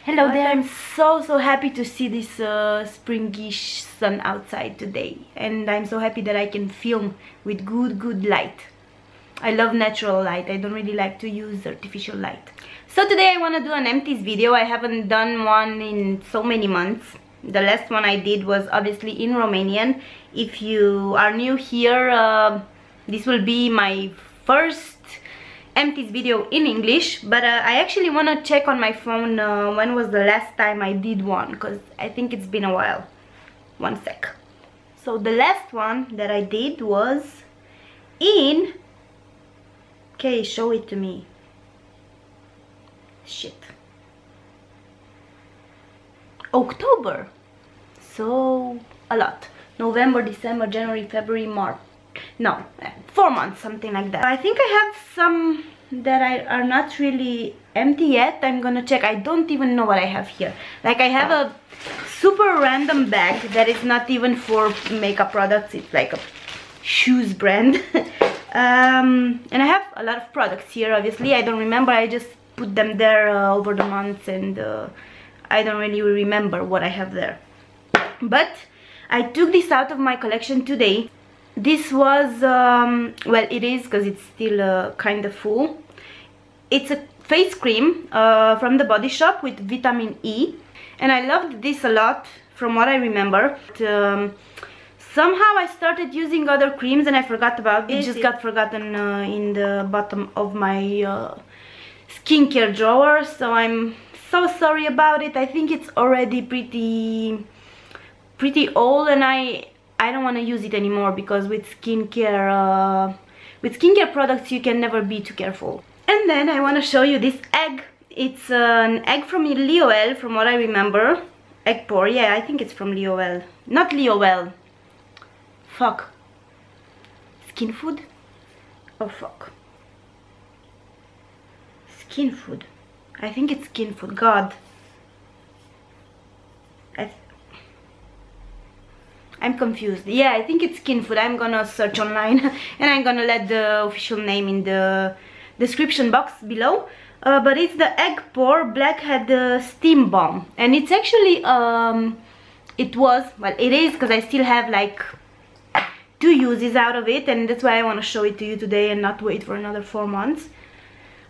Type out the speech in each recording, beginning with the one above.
Hello there, I'm so happy to see this springish sun outside today, and I'm so happy that I can film with good light. I love natural light, I don't really like to use artificial light. So today I want to do an empties video. I haven't done one in so many months. The last one I did was obviously in Romanian. If you are new here, this will be my first empties video in English, but I actually want to check on my phone when was the last time I did one, because I think it's been a while. One sec. So the last one that I did was in... Okay, show it to me. Shit. October. So a lot. November, December, January, February, March. No, 4 months, something like that. I think I have some that are not really empty yet. I'm gonna check. I don't even know what I have here. Like, I have a super random bag that is not even for makeup products. It's like a shoes brand. And I have a lot of products here. Obviously I don't remember, I just put them there over the months, and I don't really remember what I have there. But I took this out of my collection today. This was, well, it is, because it's still kind of full. It's a face cream from the Body Shop with vitamin E, and I loved this a lot from what I remember. Somehow I started using other creams and I forgot about it. It just got forgotten in the bottom of my skincare drawer, so I'm so sorry about it. I think it's already pretty old, and I don't want to use it anymore, because with skincare products you can never be too careful. And then I want to show you this egg. It's an egg from Lioel, from what I remember. Egg pour, yeah, I think it's from Lioel. Not Lioel. Fuck. Skin Food? Oh fuck. Skin Food. I think it's Skin Food. God. I'm confused. Yeah, I think it's Skin Food. I'm gonna search online and I'm gonna let the official name in the description box below. But it's the Egg Pour Blackhead Steam Balm, and it's actually it is, because I still have like 2 uses out of it, and that's why I want to show it to you today and not wait for another 4 months.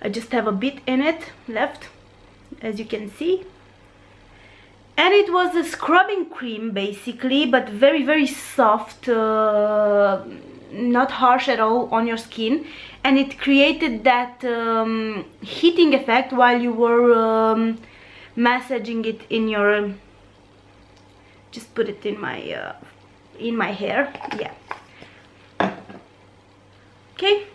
I just have a bit in it left, as you can see. And it was a scrubbing cream basically, but very soft, not harsh at all on your skin, and it created that heating effect while you were massaging it in your... Just put it in my hair. Yeah. Okay, I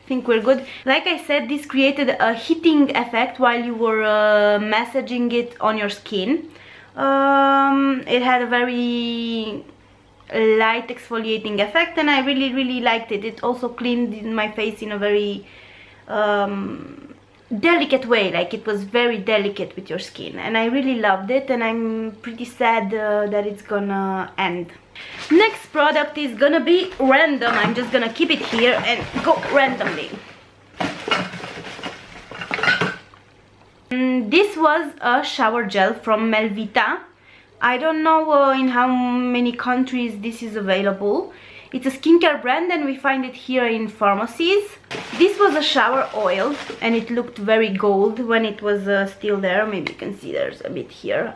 think we're good. Like I said, this created a heating effect while you were massaging it on your skin. It had a very light exfoliating effect, and I really liked it. It also cleaned my face in a very delicate way. Like, it was very delicate with your skin, and I really loved it, and I'm pretty sad that it's gonna end. Next product is gonna be random. I'm just gonna keep it here and go randomly. This was a shower gel from Melvita. I don't know in how many countries this is available. It's a skincare brand, and we find it here in pharmacies. This was a shower oil, and it looked very gold when it was still there. Maybe you can see there's a bit here,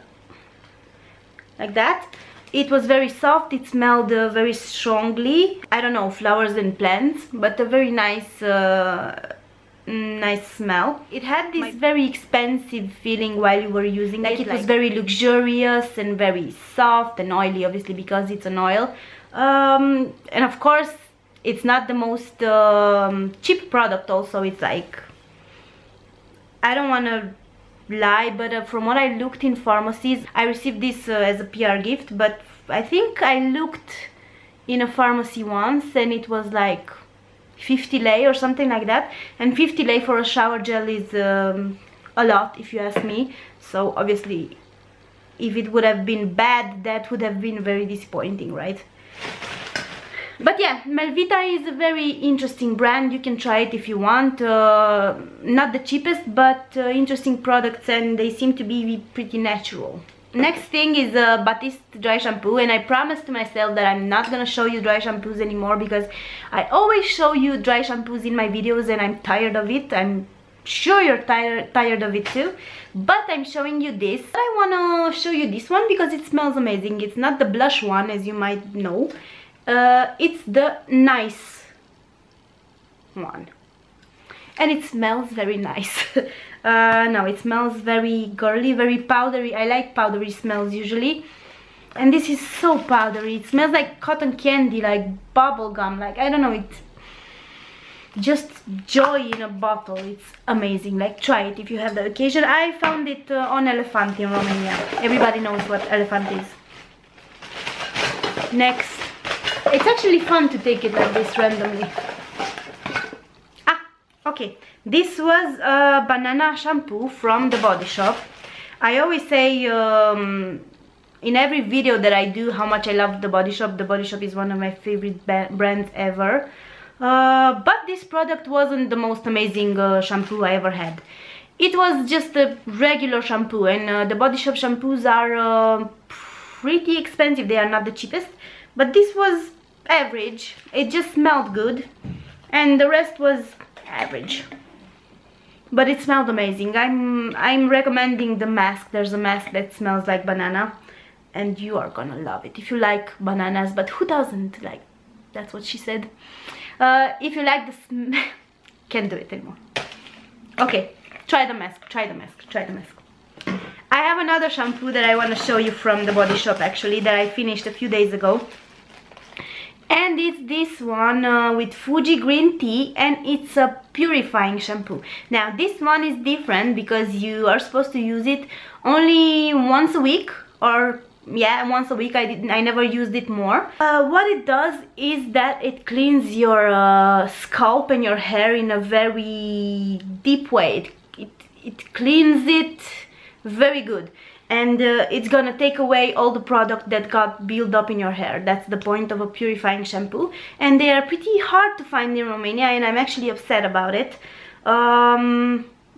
like that. It was very soft, it smelled very strongly. I don't know, flowers and plants, but a very nice smell. It had this very expensive feeling while you were using it. It was very luxurious and very soft and oily, obviously, because it's an oil. And of course, it's not the most cheap product also. It's like, I don't want to lie, but from what I looked in pharmacies, I received this as a PR gift, but I think I looked in a pharmacy once and it was like 50 lei or something like that, and 50 lei for a shower gel is a lot, if you ask me. So obviously, if it would have been bad, that would have been very disappointing, right? But yeah, Melvita is a very interesting brand. You can try it if you want. Not the cheapest, but interesting products, and they seem to be pretty natural. Next thing is Batiste dry shampoo, and I promised to myself that I'm not gonna show you dry shampoos anymore because I always show you dry shampoos in my videos and I'm tired of it. I'm sure you're tired of it too, but I'm showing you this. I wanna show you this one because it smells amazing. It's not the blush one, as you might know. It's the nice one, and it smells very nice. No, it smells very girly, very powdery. I like powdery smells usually, and this is so powdery. It smells like cotton candy, like bubble gum, like I don't know, it's just joy in a bottle. It's amazing. Like, try it if you have the occasion. I found it on Elefant in Romania. Everybody knows what Elefant is. Next, it's actually fun to take it like this randomly. Okay, this was a banana shampoo from the Body Shop. I always say in every video that I do how much I love the Body Shop. The Body Shop is one of my favorite brands ever. But this product wasn't the most amazing shampoo I ever had. It was just a regular shampoo, and the Body Shop shampoos are pretty expensive. They are not the cheapest, but this was average. It just smelled good, and the rest was average, but it smelled amazing. I'm recommending the mask. There's a mask that smells like banana, and you are gonna love it if you like bananas. But who doesn't? Like, that's what she said. If you like the can't do it anymore. Okay, try the mask, try the mask, try the mask. I have another shampoo that I want to show you from the Body Shop, actually, that I finished a few days ago. And it's this one with Fuji green tea, and it's a purifying shampoo. Now this one is different because you are supposed to use it only once a week, or yeah, once a week. I never used it more. What it does is that it cleans your scalp and your hair in a very deep way. It cleans it very good, and it's gonna take away all the product that got built up in your hair. That's the point of a purifying shampoo, and they are pretty hard to find in Romania, and I'm actually upset about it.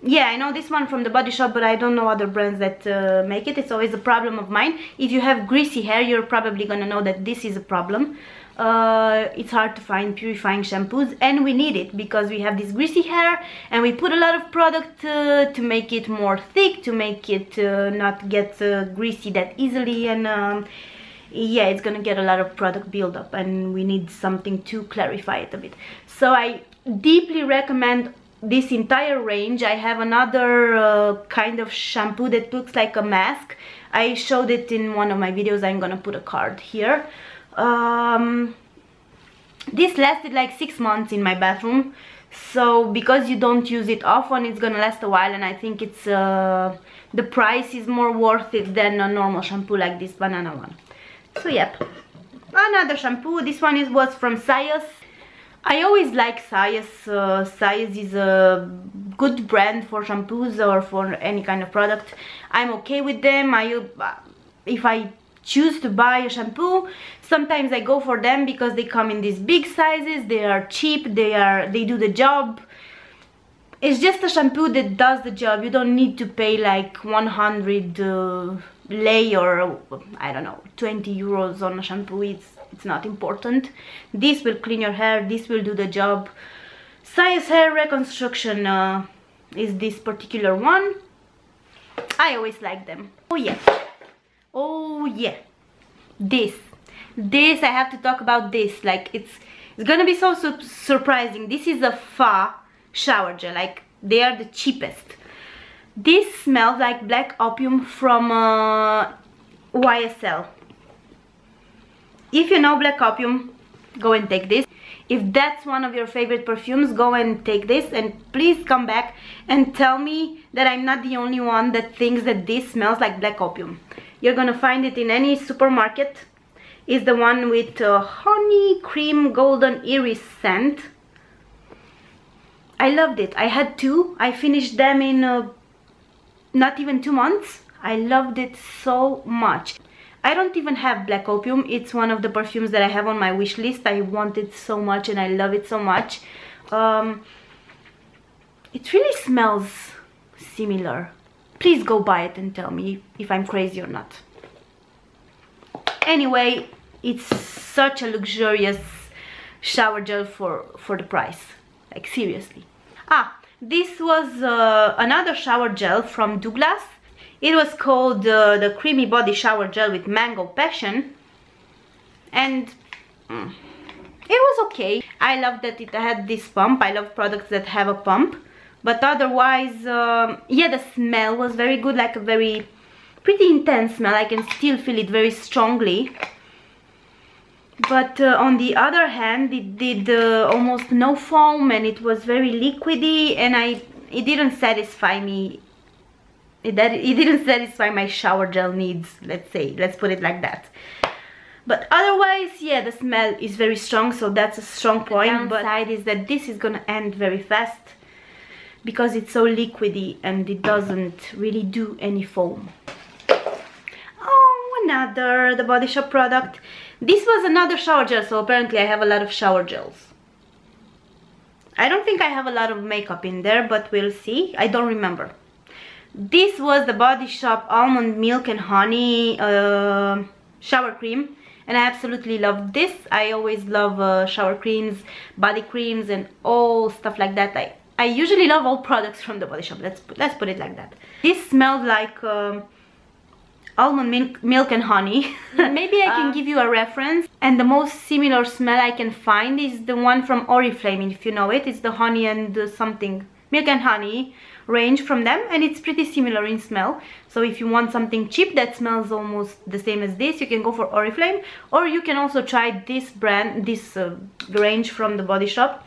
Yeah, I know this one from the Body Shop, but I don't know other brands that make it. It's always a problem of mine. If you have greasy hair, you're probably gonna know that this is a problem. It's hard to find purifying shampoos, and we need it because we have this greasy hair, and we put a lot of product to make it more thick, to make it not get greasy that easily, and yeah, it's gonna get a lot of product buildup, and we need something to clarify it a bit. So I deeply recommend this entire range. I have another kind of shampoo that looks like a mask. I showed it in one of my videos. I'm gonna put a card here. This lasted like 6 months in my bathroom, so because you don't use it often, it's gonna last a while, and I think it's the price is more worth it than a normal shampoo like this banana one. So yep, another shampoo. This one was from Sayas. I always like Sayas. Sayas is a good brand for shampoos or for any kind of product. I'm okay with them. If I choose to buy a shampoo, sometimes I go for them because they come in these big sizes. They are cheap. They do the job. It's just a shampoo that does the job. You don't need to pay like 100 lei or I don't know, 20 euros on a shampoo. It's not important. This will clean your hair. This will do the job. Sayas Hair Reconstruction is this particular one. I always like them. Oh yeah. Oh yeah. This I have to talk about this. Like, it's gonna be so surprising. This is a Fa shower gel. Like, they are the cheapest. This smells like black opium from YSL. If you know black opium, go and take this. If that's one of your favorite perfumes, go and take this, and please come back and tell me that I'm not the only one that thinks that this smells like black opium. You're gonna find it in any supermarket. It's the one with honey cream golden iris scent. I loved it. I had two. I finished them in not even 2 months. I loved it so much. I don't even have Black Opium. It's one of the perfumes that I have on my wish list. I want it so much and I love it so much. It really smells similar. Please go buy it and tell me if I'm crazy or not. Anyway, it's such a luxurious shower gel for the price. Like, seriously. This was another shower gel from Douglas. It was called the Creamy Body Shower Gel with Mango Passion. And it was okay. I love that it had this pump. I love products that have a pump. But otherwise, yeah, the smell was very good. Like a very pretty intense smell. I can still feel it very strongly. But on the other hand, it did almost no foam, and it was very liquidy, and it didn't satisfy me. It didn't satisfy my shower gel needs, let's put it like that. But otherwise, yeah, the smell is very strong, so that's a strong point. But the downside is that this is gonna end very fast because it's so liquidy and it doesn't really do any foam. Oh, another The Body Shop product. This was another shower gel, so apparently I have a lot of shower gels. I don't think I have a lot of makeup in there, but we'll see. I don't remember. This was the Body Shop Almond Milk and Honey shower cream, and I absolutely love this. I always love shower creams, body creams, and all stuff like that. I usually love all products from the Body Shop. Let's put it like that. This smelled like almond milk and honey. Maybe I can give you a reference, and the most similar smell I can find is the one from Oriflame, if you know it. It's the honey and something milk and honey range from them, and it's pretty similar in smell. So if you want something cheap that smells almost the same as this, you can go for Oriflame, or you can also try this brand, this range from the Body Shop.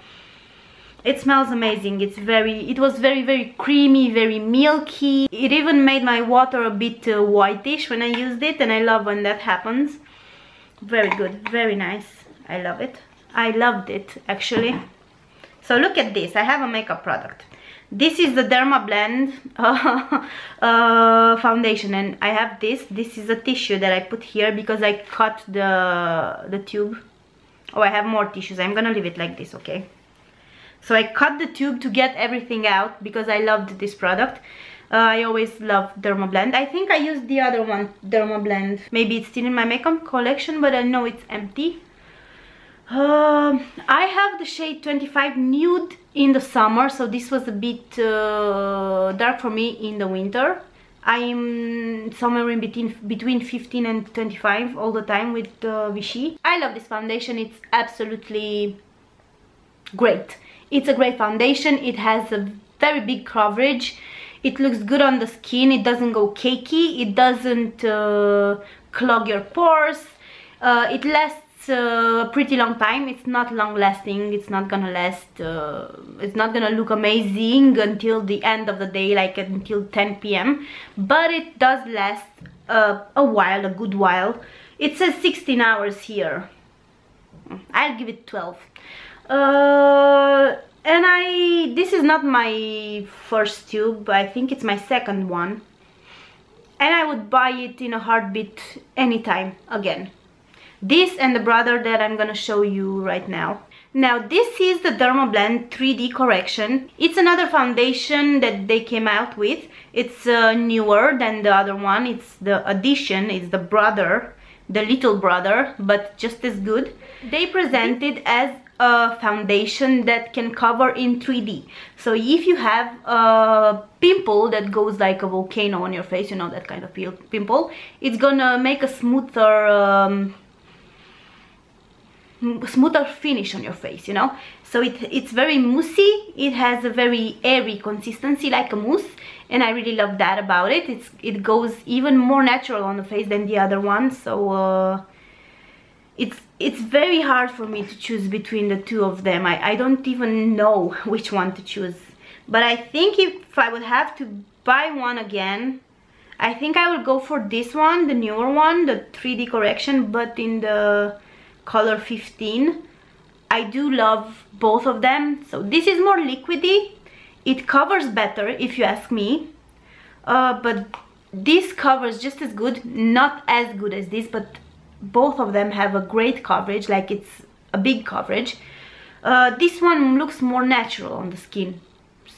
It smells amazing. It was very creamy, very milky. It even made my water a bit whitish when I used it, and I love when that happens. Very good, very nice. I love it. I loved it, actually. So look at this. I have a makeup product. This is the Derma Blend foundation, and I have this. This is a tissue that I put here because I cut the tube. Oh, I have more tissues. I'm gonna leave it like this, okay? So I cut the tube to get everything out because I loved this product. I always love Derma Blend. I think I used the other one, Derma Blend. Maybe it's still in my makeup collection, but I know it's empty. I have the shade 25 Nude in the summer, so this was a bit dark for me in the winter. I'm somewhere in between 15 and 25 all the time with Vichy. I love this foundation. It's absolutely great. It's a great foundation. It has a very big coverage. It looks good on the skin. It doesn't go cakey. It doesn't clog your pores. It lasts a pretty long time. It's not long lasting. It's not gonna last. It's not gonna look amazing until the end of the day, like until 10 p.m. But it does last a while, a good while. It says 16 hours here. I'll give it 12. And this is not my first tube. I think it's my second one, and I would buy it in a heartbeat anytime again. This and the brother that I'm gonna show you right now. Now this is the Derma Blend 3D Correction. It's another foundation that they came out with. It's newer than the other one. It's the addition. It's the brother, the little brother, but just as good. They present it as a foundation that can cover in 3D. So if you have a pimple that goes like a volcano on your face, you know, that kind of pimple, it's gonna make a smoother finish on your face, you know. So it's very moussey. It has a very airy consistency, like a mousse, and I really love that about it. It goes even more natural on the face than the other one. So it's very hard for me to choose between the two of them. I don't even know which one to choose. But I think if I would have to buy one again, I think I will go for this one, the newer one, the 3D Correction, but in the color 15. I do love both of them. So this is more liquidy. It covers better, if you ask me. But This covers just as good, not as good as this, but both of them have a great coverage, like it's a big coverage. This one looks more natural on the skin,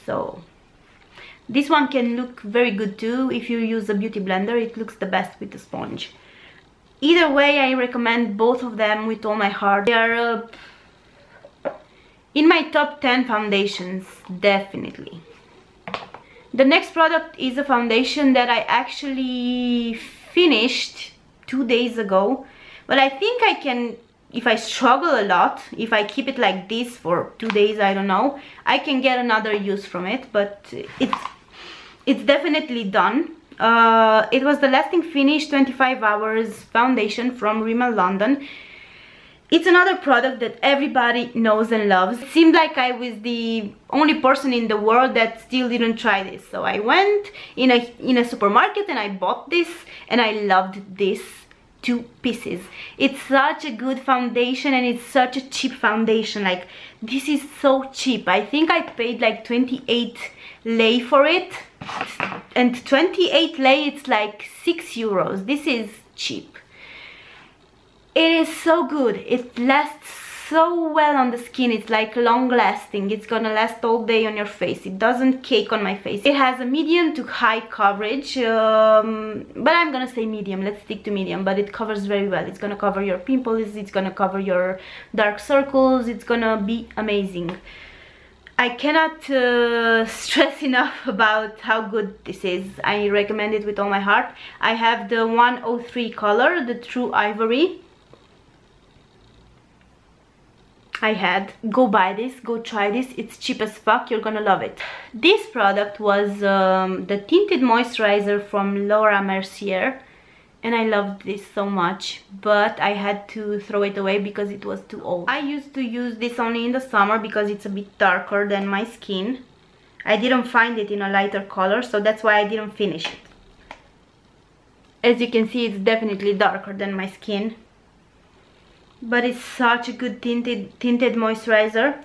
so this one can look very good too. If you use a beauty blender, it looks the best with the sponge. Either way, I recommend both of them with all my heart. They are in my top 10 foundations, definitely. The next product is a foundation that I actually finished 2 days ago. But I think I can, if I struggle a lot, if I keep it like this for 2 days, I don't know, I can get another use from it. But it's definitely done. It was the Lasting Finish 25 Hours Foundation from Rimmel London. It's another product that everybody knows and loves. It seemed like I was the only person in the world that still didn't try this. So I went in a supermarket and I bought this, and I loved this 2 pieces. It's such a good foundation, and it's such a cheap foundation. Like, this is so cheap. I think I paid like 28 lei for it, and 28 lei, it's like 6 euros. This is cheap. It is so good. It lasts so well on the skin. It's like long lasting. It's gonna last all day on your face. It doesn't cake on my face. It has a medium to high coverage, but I'm gonna say medium. Let's stick to medium, but it covers very well. It's gonna cover your pimples, it's gonna cover your dark circles. It's gonna be amazing. I cannot stress enough about how good this is. I recommend it with all my heart. I have the 103 color, the True Ivory. Go buy this, go try this. It's cheap as fuck, you're gonna love it. This product was the tinted moisturizer from Laura Mercier, and I loved this so much, but I had to throw it away because it was too old. I used to use this only in the summer because it's a bit darker than my skin. I didn't find it in a lighter color, so that's why I didn't finish it. As you can see, it's definitely darker than my skin, but it's such a good tinted moisturizer.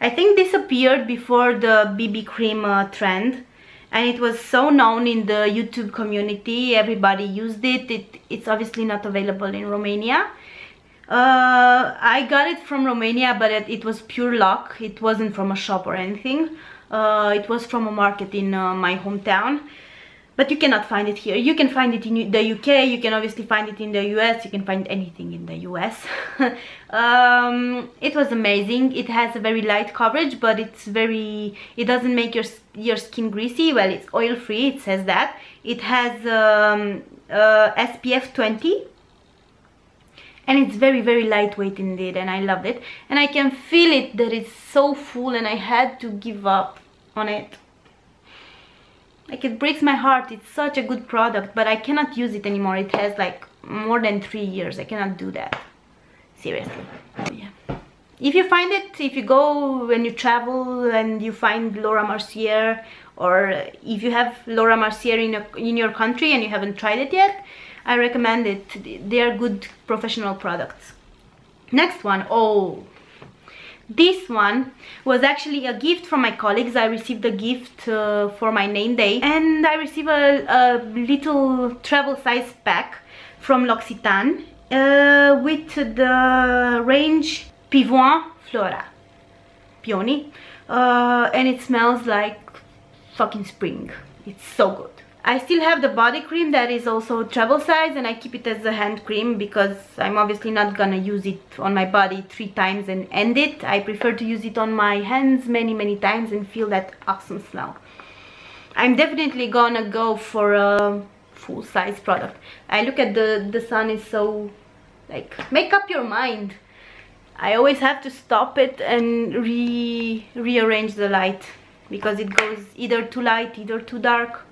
I think this appeared before the BB cream trend, and it was so known in the YouTube community. Everybody used it. It's obviously not available in Romania. I got it from Romania, but it was pure luck. It wasn't from a shop or anything. It was from a market in my hometown. But you cannot find it here. You can find it in the UK, you can obviously find it in the US, you can find anything in the US. It was amazing. It has a very light coverage, but it doesn't make your skin greasy. Well, it's oil free, it says that. It has SPF 20. And it's very, very lightweight indeed, and I love it. And I can feel it that it's so full, and I had to give up on it. Like, it breaks my heart. It's such a good product, but I cannot use it anymore. It has like more than 3 years. I cannot do that. Seriously. Yeah. If you find it, if you go when you travel and you find Laura Mercier, or if you have Laura Mercier in your country and you haven't tried it yet, I recommend it. They are good professional products. Next one. Oh, this one was actually a gift from my colleagues. I received a gift for my name day, and I received a little travel size pack from L'Occitane with the range Pivoine Flora Peony, and it smells like fucking spring. It's so good. I still have the body cream that is also travel size, and I keep it as a hand cream because I'm obviously not gonna use it on my body 3 times and end it. I prefer to use it on my hands many times and feel that awesome smell. I'm definitely gonna go for a full size product. I look at the sun is so, like, make up your mind. I always have to stop it and rearrange the light because it goes either too light, either too dark.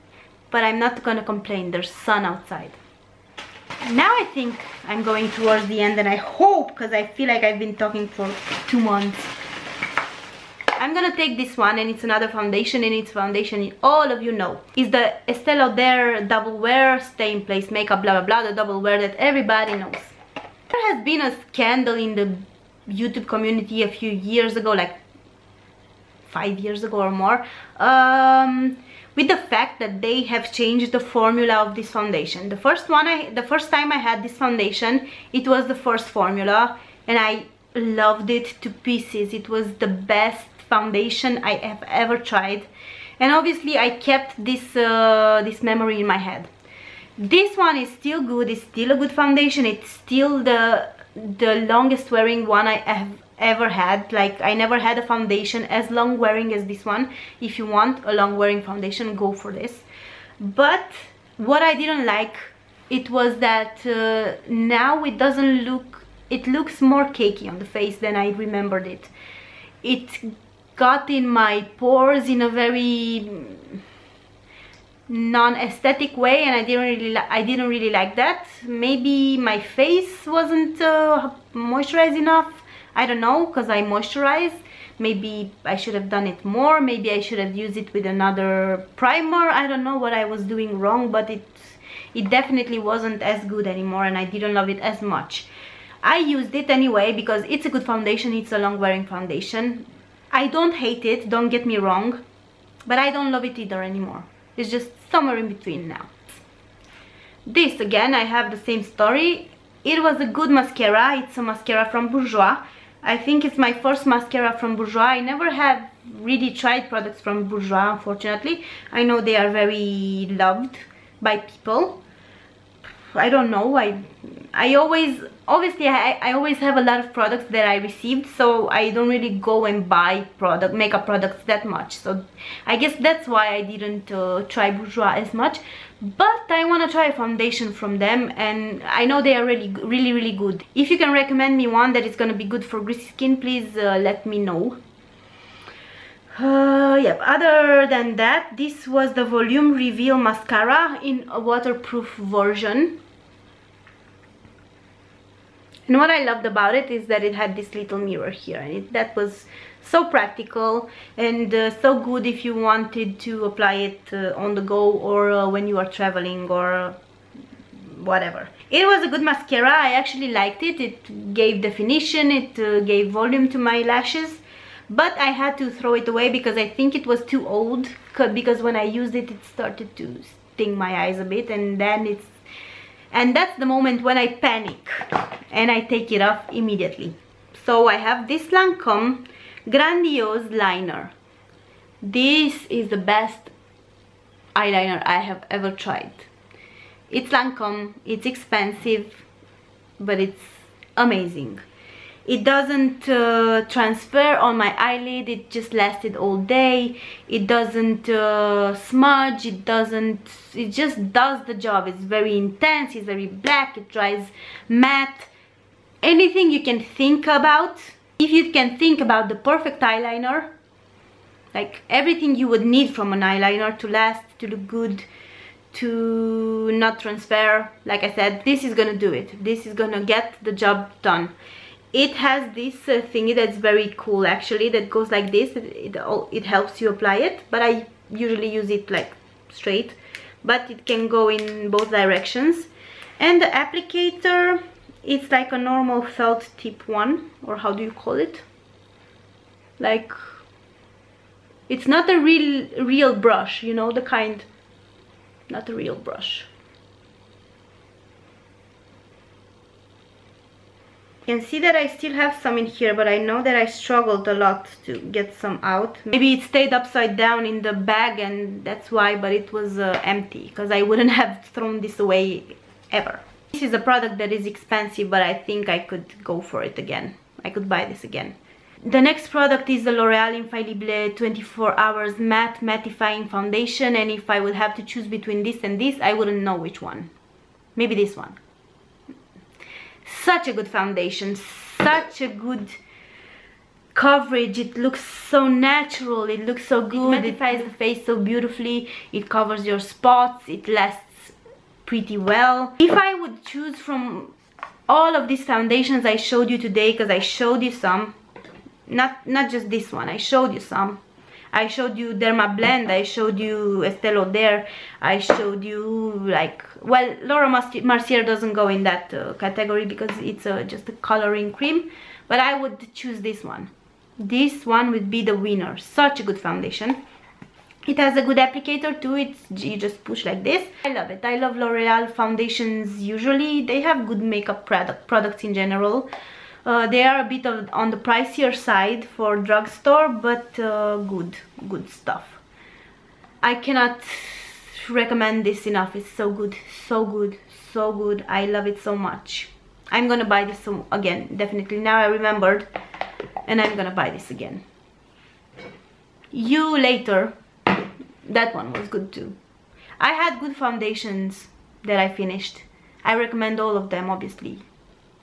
But I'm not gonna complain, there's sun outside. Now I think I'm going towards the end, and I hope, because I feel like I've been talking for 2 months. I'm gonna take this one, and it's another foundation, and it's foundation all of you know. It's the Estee Lauder Double Wear Stay in Place Makeup blah blah blah, the double wear that everybody knows. There has been a scandal in the YouTube community a few years ago, like 5 years ago or more, with the fact that they have changed the formula of this foundation. The first time I had this foundation, it was the first formula, and I loved it to pieces. It was the best foundation I have ever tried, and obviously I kept this memory in my head. This one is still good. It's still a good foundation. It's still the longest wearing one I have ever had. Like, I never had a foundation as long wearing as this one. If you want a long wearing foundation, go for this. But what I didn't like, it was that now it doesn't look, it looks more cakey on the face than I remembered it. It got in my pores in a very non-aesthetic way, and I didn't really like that. Maybe my face wasn't moisturized enough. I don't know, because I moisturize. Maybe I should have done it more. Maybe I should have used it with another primer. I don't know what I was doing wrong, but it definitely wasn't as good anymore, and I didn't love it as much. I used it anyway because it's a good foundation. It's a long wearing foundation. I don't hate it, don't get me wrong, but I don't love it either anymore. It's just somewhere in between now. This again, I have the same story. It was a good mascara. It's a mascara from Bourjois. I think it's my first mascara from Bourjois. I never have really tried products from Bourjois, unfortunately. I know they are very loved by people. I don't know, I always have a lot of products that I received, so I don't really go and buy makeup products that much. So I guess that's why I didn't try Bourjois as much. But I want to try a foundation from them, and I know they are really good. If you can recommend me one that is going to be good for greasy skin, please let me know. Yep, other than that, this was the Volume Reveal Mascara in a waterproof version. And what I loved about it is that it had this little mirror here, and that was so practical and so good if you wanted to apply it on the go, or when you are traveling, or whatever. It was a good mascara. I actually liked it. It gave definition, it gave volume to my lashes, but I had to throw it away because I think it was too old, because when I used it, it started to sting my eyes a bit, and then that's the moment when I panic and I take it off immediately. So I have this Lancome Grandiose Liner. This is the best eyeliner I have ever tried. It's Lancome, it's expensive, but it's amazing. It doesn't transfer on my eyelid. It just lasted all day. It doesn't smudge. It just does the job. It's very intense. It's very black. It dries matte. Anything you can think about. If you can think about the perfect eyeliner, like everything you would need from an eyeliner to last, to look good, to not transfer, like I said, this is gonna do it. This is gonna get the job done. It has this thingy that's very cool, actually, that goes like this. It helps you apply it, but I usually use it like straight, but it can go in both directions. And the applicator, it's like a normal felt tip one, or how do you call it? Like, it's not a real brush, you know, the kind, not a real brush. You can see that I still have some in here, but I know that I struggled a lot to get some out. Maybe it stayed upside down in the bag, and that's why, but it was empty, because I wouldn't have thrown this away ever. This is a product that is expensive, but I think I could go for it again. I could buy this again. The next product is the L'Oreal Infallible 24 Hours Matte Mattifying Foundation, and if I would have to choose between this and this, I wouldn't know which one. Maybe this one. Such a good foundation, such a good coverage. It looks so natural, it looks so good, it mattifies the face so beautifully, it covers your spots, it lasts pretty well. If I would choose from all of these foundations I showed you today, because I showed you some, not just this one, I showed you some. I showed you Derma Blend, I showed you Estée Lauder, I showed you, like, well, Laura Mercier doesn't go in that category because it's just a coloring cream, but I would choose this one. this one would be the winner. Such a good foundation. It has a good applicator too. You just push like this. I love it. I love L'Oreal foundations. Usually they have good makeup products in general. They are a bit on the pricier side for drugstore, but good stuff. I cannot recommend this enough. It's so good, so good, so good. I love it so much. I'm gonna buy this again, definitely. Now I remembered, and I'm gonna buy this again. You later. That one was good too. I had good foundations that I finished. I recommend all of them, obviously.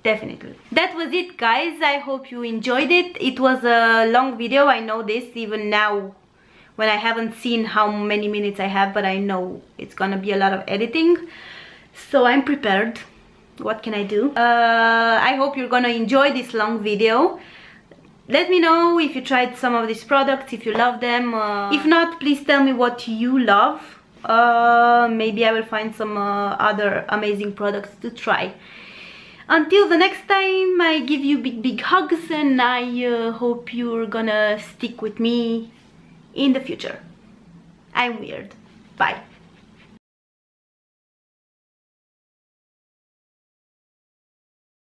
Definitely. That was it, guys. I hope you enjoyed it. It was a long video, I know this, even now when I haven't seen how many minutes I have, but I know it's gonna be a lot of editing. So I'm prepared. What can I do? I hope you're gonna enjoy this long video. Let me know if you tried some of these products, if you love them. If not, please tell me what you love. Maybe I will find some other amazing products to try. Until the next time, I give you big hugs, and I hope you're gonna stick with me in the future. I'm weird. Bye.